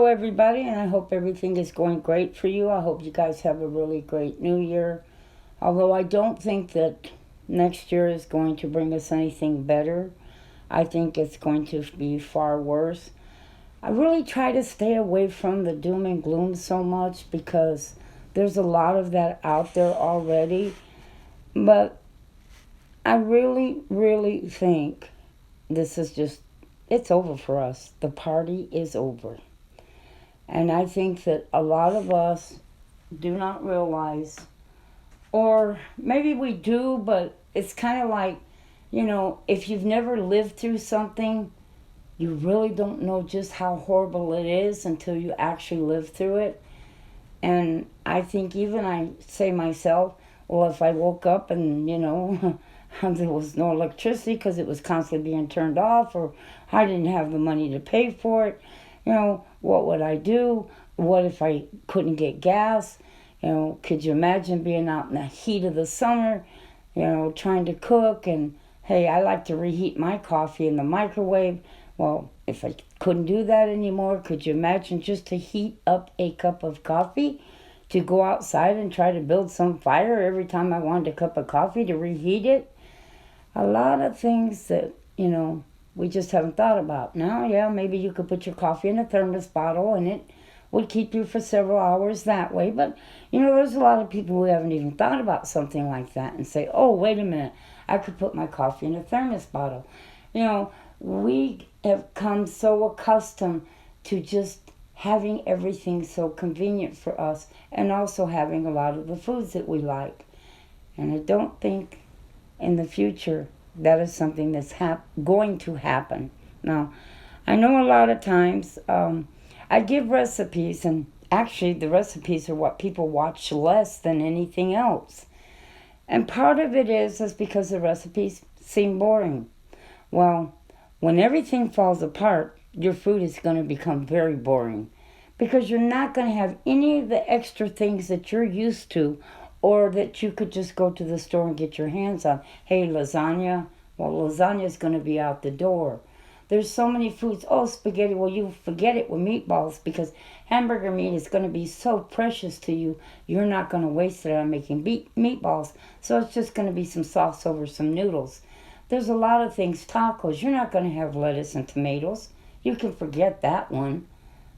Hello, everybody, and I hope everything is going great for you. I hope you guys have a really great new year. Although I don't think that next year is going to bring us anything better, I think it's going to be far worse. I really try to stay away from the doom and gloom so much because there's a lot of that out there already. But I really, really think this is just, it's over for us. The party is over. And I think that a lot of us do not realize, or maybe we do, but it's kind of like, if you've never lived through something, you really don't know just how horrible it is until you actually live through it. And I think even I say myself, well, if I woke up and, there was no electricity because it was constantly being turned off, or I didn't have the money to pay for it, what would I do? What if I couldn't get gas? Could you imagine being out in the heat of the summer, trying to cook? And hey, I like to reheat my coffee in the microwave. Well, if I couldn't do that anymore, could you imagine just to heat up a cup of coffee? To go outside and try to build some fire every time I wanted a cup of coffee to reheat it? A lot of things that, we just haven't thought about. Now, yeah, maybe you could put your coffee in a thermos bottle and it would keep you for several hours that way. But, there's a lot of people who haven't even thought about something like that and say, oh, wait a minute, I could put my coffee in a thermos bottle. We have come so accustomed to just having everything so convenient for us and also having a lot of the foods that we like. And I don't think in the future that is something that's going to happen. Now, I know a lot of times I give recipes, and actually the recipes are what people watch less than anything else. And part of it is because the recipes seem boring. Well, when everything falls apart, your food is going to become very boring because you're not going to have any of the extra things that you're used to or that you could just go to the store and get your hands on. Hey, lasagna. Well, lasagna is going to be out the door. There's so many foods. Oh, spaghetti. Well, you forget it with meatballs because hamburger meat is going to be so precious to you. You're not going to waste it on making meatballs. So it's just going to be some sauce over some noodles. There's a lot of things. Tacos. You're not going to have lettuce and tomatoes. You can forget that one.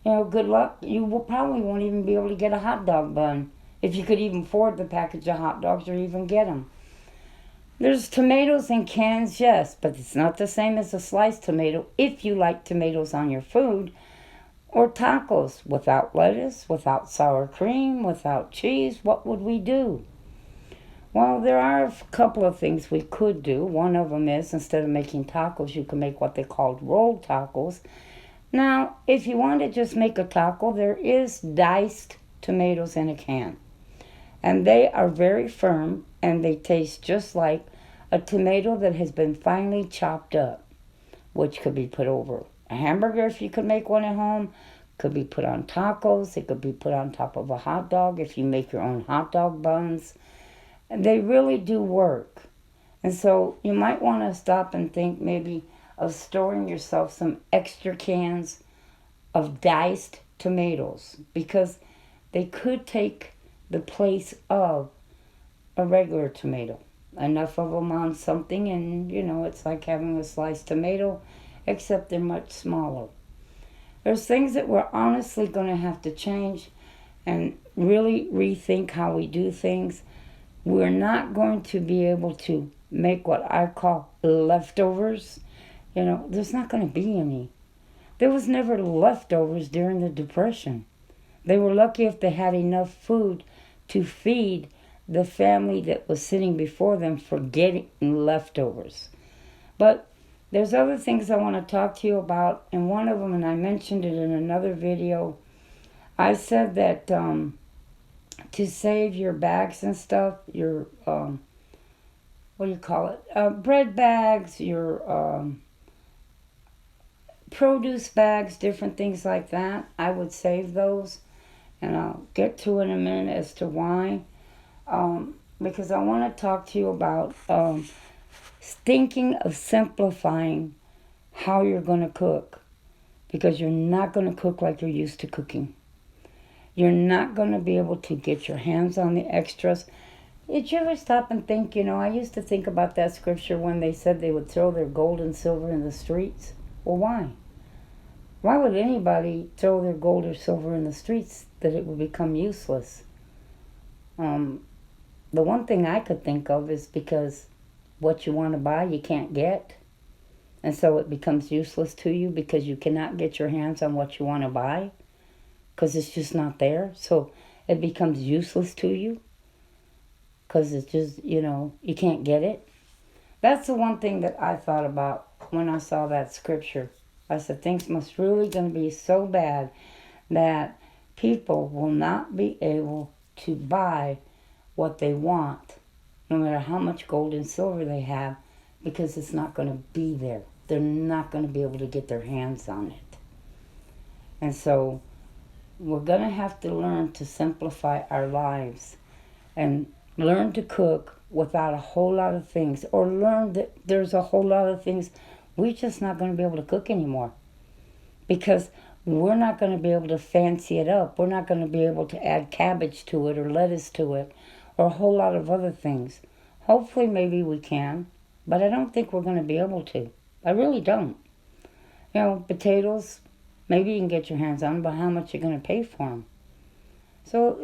Good luck. You probably won't even be able to get a hot dog bun. If you could even afford the package of hot dogs or even get them. There's tomatoes in cans, yes, but it's not the same as a sliced tomato if you like tomatoes on your food. Or tacos without lettuce, without sour cream, without cheese. What would we do? Well, there are a couple of things we could do. One of them is instead of making tacos, you can make what they call rolled tacos. Now, if you want to just make a taco, there is diced tomatoes in a can. And they are very firm and they taste just like a tomato that has been finely chopped up, which could be put over a hamburger if you could make one at home, could be put on tacos, it could be put on top of a hot dog if you make your own hot dog buns. And they really do work. And so you might want to stop and think maybe of storing yourself some extra cans of diced tomatoes because they could take the place of a regular tomato. Enough of them on something and, it's like having a sliced tomato, except they're much smaller. There's things that we're honestly going to have to change and really rethink how we do things. We're not going to be able to make what I call leftovers. There's not going to be any. There was never leftovers during the Depression. They were lucky if they had enough food to feed the family that was sitting before them for getting leftovers. But there's other things I want to talk to you about, and one of them, and I mentioned it in another video, I said that to save your bags and stuff, your, bread bags, your produce bags, different things like that, I would save those. And I'll get to in a minute as to why. Because I want to talk to you about thinking of simplifying how you're going to cook. because you're not going to cook like you're used to cooking. You're not going to be able to get your hands on the extras. Did you ever stop and think, I used to think about that scripture when they said they would throw their gold and silver in the streets. Well, why? Why would anybody throw their gold or silver in the streets that it would become useless? The one thing I could think of is because what you want to buy you can't get. And so it becomes useless to you because you cannot get your hands on what you want to buy because it's just not there. So it becomes useless to you because it's just, you can't get it. That's the one thing that I thought about when I saw that scripture. I said, things must really going to be so bad that people will not be able to buy what they want, no matter how much gold and silver they have, because it's not going to be there. They're not going to be able to get their hands on it. And so we're going to have to learn to simplify our lives and learn to cook without a whole lot of things, or learn that there's a whole lot of things we're just not going to be able to cook anymore because we're not going to be able to fancy it up. We're not going to be able to add cabbage to it or lettuce to it or a whole lot of other things. Hopefully maybe we can, but I don't think we're going to be able to. I really don't. Potatoes, maybe you can get your hands on them, but how much are you going to pay for them? So,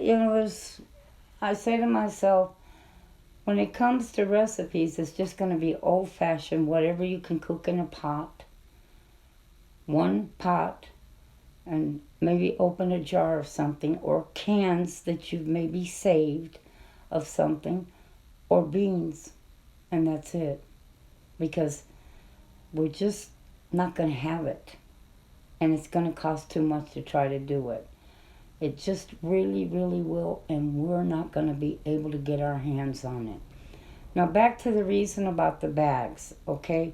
I say to myself, when it comes to recipes, it's just going to be old-fashioned, whatever you can cook in a pot. One pot, and maybe open a jar of something, or cans that you've maybe saved of something, or beans, and that's it. Because we're just not going to have it. And it's going to cost too much to try to do it. It just really, really will, and we're not going to be able to get our hands on it. Now back to the reason about the bags, okay?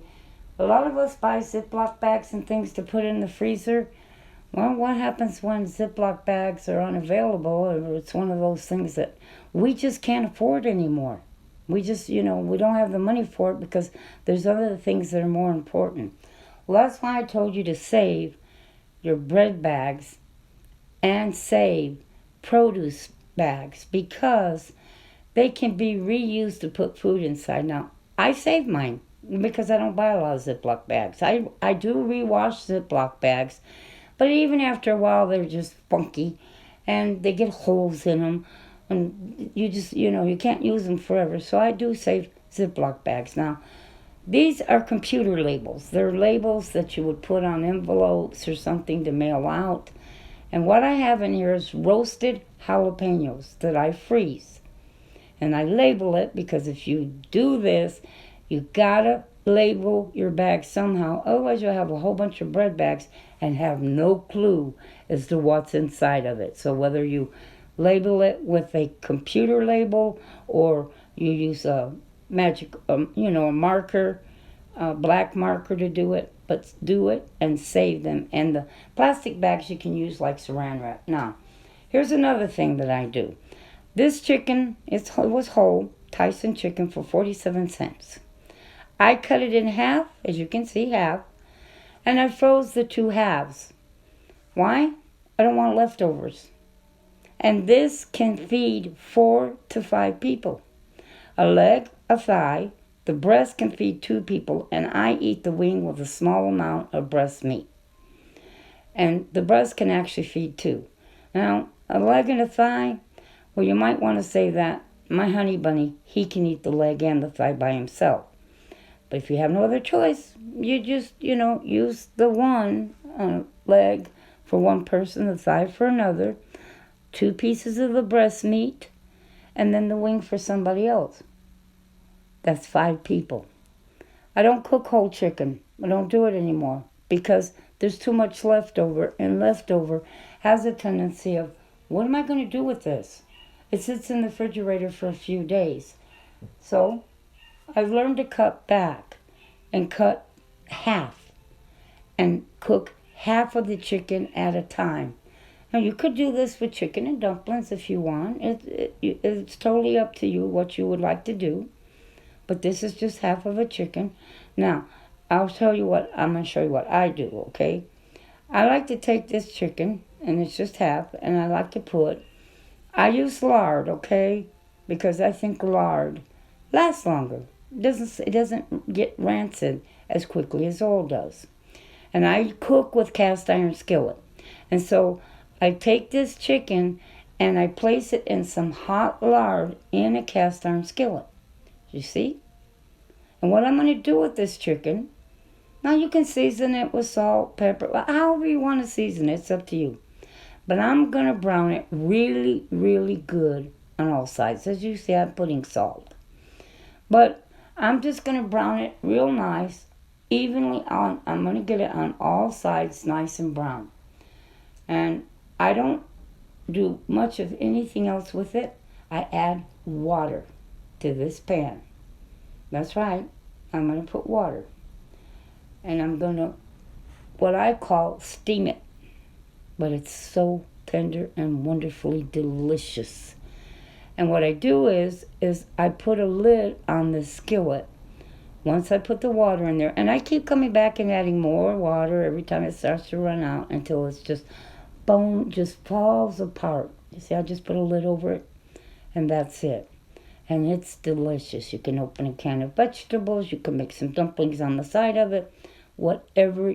A lot of us buy Ziploc bags and things to put in the freezer. Well, what happens when Ziploc bags are unavailable, or it's one of those things that we just can't afford anymore? We just, we don't have the money for it because there's other things that are more important. Well, that's why I told you to save your bread bags and save produce bags because they can be reused to put food inside. Now, I save mine because I don't buy a lot of Ziploc bags. I do rewash Ziploc bags, but even after a while, they're just funky and they get holes in them. And you just, you can't use them forever. So I do save Ziploc bags. Now, these are computer labels. They're labels that you would put on envelopes or something to mail out. And what I have in here is roasted jalapenos that I freeze. And I label it because if you do this, you gotta label your bag somehow. Otherwise, you'll have a whole bunch of bread bags and have no clue as to what's inside of it. So whether you label it with a computer label or you use a magic, a marker, a black marker to do it, but do it and save them. And the plastic bags you can use like saran wrap. Now, here's another thing that I do. This chicken, it was whole, Tyson chicken for 47 cents. I cut it in half, as you can see, half, and I froze the two halves. Why? I don't want leftovers. And this can feed 4 to 5 people. A leg, a thigh, the breast can feed 2 people, and I eat the wing with a small amount of breast meat. And the breast can actually feed 2. Now, a leg and a thigh, well, you might want to say that my honey bunny, he can eat the leg and the thigh by himself. But if you have no other choice, you just, use the one leg for one person, the thigh for another, 2 pieces of the breast meat, and then the wing for somebody else. That's 5 people. I don't cook whole chicken. I don't do it anymore because there's too much leftover, and leftover has a tendency of, what am I going to do with this? It sits in the refrigerator for a few days. So I've learned to cut back and cut half and cook half of the chicken at a time. Now, you could do this with chicken and dumplings if you want. It's totally up to you what you would like to do. But this is just half of a chicken. Now, I'm going to show you what I do, okay? I like to take this chicken, and it's just half, and I like to I use lard, okay? Because I think lard lasts longer. It doesn't get rancid as quickly as oil does. And I cook with cast iron skillet. And so I take this chicken and I place it in some hot lard in a cast iron skillet. You see? And what I'm going to do with this chicken, now you can season it with salt, pepper, however you want to season it. It's up to you. But I'm going to brown it really, really good on all sides. As you see, I'm putting salt. But I'm just going to brown it real nice, evenly on. I'm going to get it on all sides nice and brown. And I don't do much of anything else with it. I add water to this pan. That's right. I'm going to put water. And I'm going to, what I call, steam it. But it's so tender and wonderfully delicious. And what I do is I put a lid on the skillet. Once I put the water in there, and I keep coming back and adding more water every time it starts to run out until it's just bone just falls apart. You see, I just put a lid over it, and that's it. And it's delicious. You can open a can of vegetables. You can make some dumplings on the side of it. Whatever